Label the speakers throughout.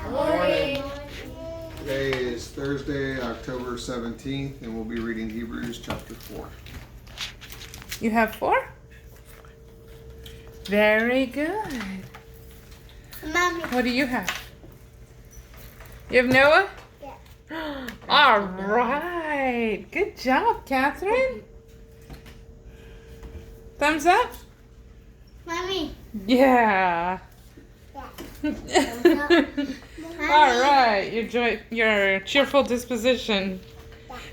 Speaker 1: Morning.
Speaker 2: Today is Thursday, October 17th, and we'll be reading Hebrews chapter 4.
Speaker 1: You have 4? Very good.
Speaker 3: Mommy.
Speaker 1: What do you have? You have Noah?
Speaker 3: Yeah.
Speaker 1: All right. Good job, Catherine. Thumbs up?
Speaker 3: Mommy.
Speaker 1: Yeah.
Speaker 3: Yeah.
Speaker 1: All right. Your cheerful disposition.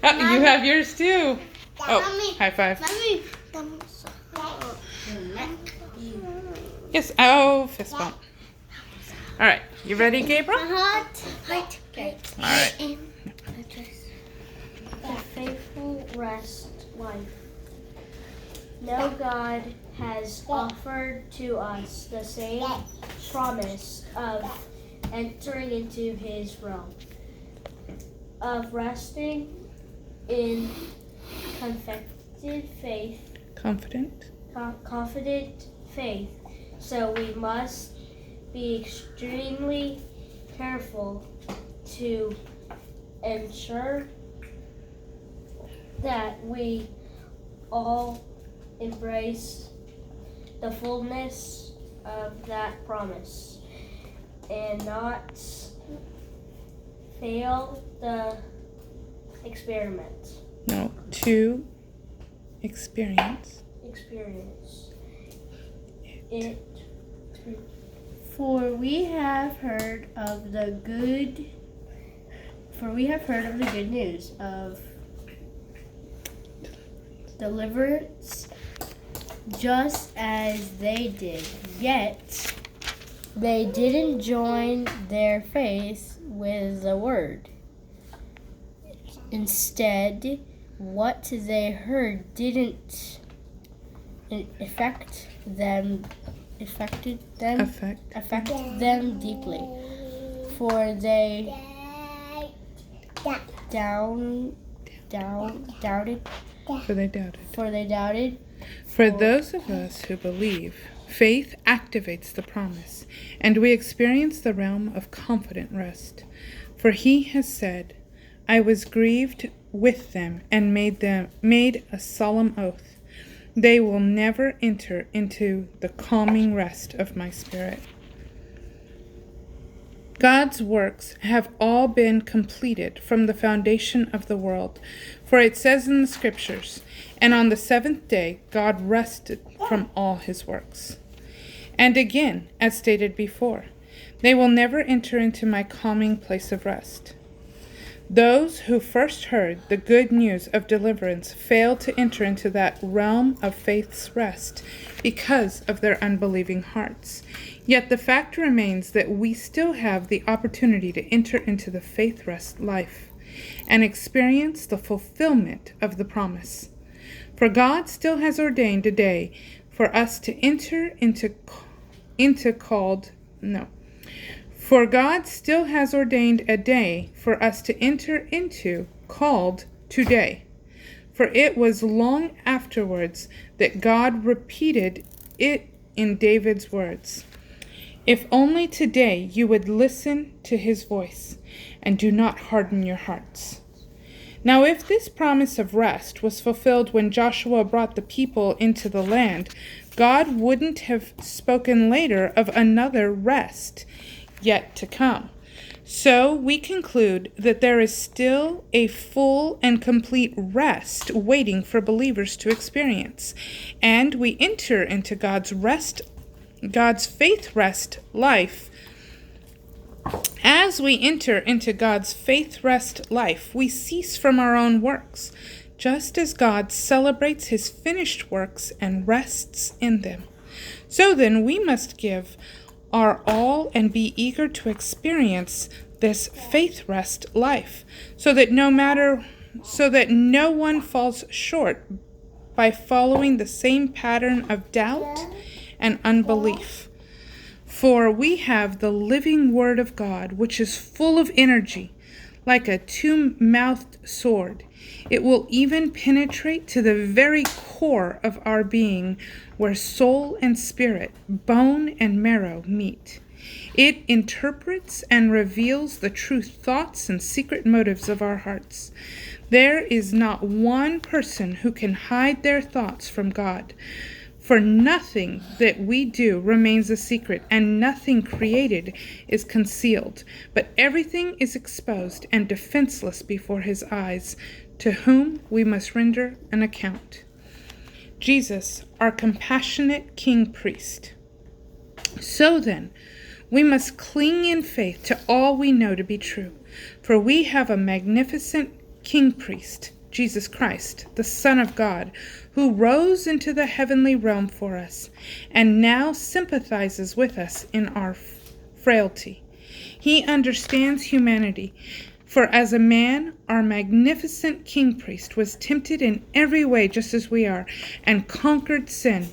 Speaker 1: Oh, you have yours too. Oh,
Speaker 3: Mommy.
Speaker 1: high five.
Speaker 3: Mommy.
Speaker 1: Yes. Oh, fist bump. All right. You ready, Gabriel?
Speaker 3: Hot.
Speaker 4: Okay.
Speaker 1: All right.
Speaker 4: A faithful rest life. No God has offered to us the same promise of entering into his realm, of resting in confident faith. So we must be extremely careful to ensure that we all embrace the fullness of that promise and not fail the experiment.
Speaker 1: No, to experience
Speaker 4: it.
Speaker 5: For we have heard of the good news of deliverance, just as they did. Yet they didn't join their faith with the word. Instead, what they heard didn't affect them deeply, for they doubted.
Speaker 1: For those of us who believe, faith activates the promise, and we experience the realm of confident rest. For he has said, I was grieved with them and made a solemn oath. They will never enter into the calming rest of my spirit. God's works have all been completed from the foundation of the world. For it says in the scriptures, and on the seventh day God rested from all his works. And again, as stated before, they will never enter into my calming place of rest. Those who first heard the good news of deliverance failed to enter into that realm of faith's rest because of their unbelieving hearts. Yet the fact remains that we still have the opportunity to enter into the faith rest life and experience the fulfillment of the promise. For God still has ordained a day for us to enter For God still has ordained a day for us to enter into, called today. For it was long afterwards that God repeated it in David's words. If only today you would listen to his voice and do not harden your hearts. Now, if this promise of rest was fulfilled when Joshua brought the people into the land, God wouldn't have spoken later of another rest yet to come. So we conclude that there is still a full and complete rest waiting for believers to experience, and we enter into God's faith rest life. As we enter into God's faith rest life, we cease from our own works, just as God celebrates his finished works and rests in them. So then we must give our all and be eager to experience this faith rest life, so that no one falls short by following the same pattern of doubt and unbelief. For we have the living word of God, which is full of energy, like a two-mouthed sword. It will even penetrate to the very core of our being, where soul and spirit, bone and marrow meet. It interprets and reveals the true thoughts and secret motives of our hearts. There is not one person who can hide their thoughts from God. For nothing that we do remains a secret, and nothing created is concealed, but everything is exposed and defenseless before his eyes, to whom we must render an account. Jesus, our compassionate King Priest. So then, we must cling in faith to all we know to be true, for we have a magnificent King Priest, Jesus Christ, the Son of God, who rose into the heavenly realm for us, and now sympathizes with us in our frailty. He understands humanity, for as a man, our magnificent King Priest was tempted in every way just as we are, and conquered sin.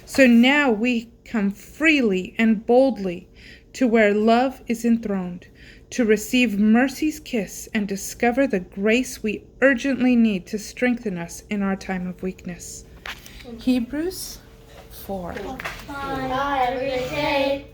Speaker 1: So now we come freely and boldly to where love is enthroned, to receive mercy's kiss and discover the grace we urgently need to strengthen us in our time of weakness. Hebrews 4.
Speaker 3: Every day.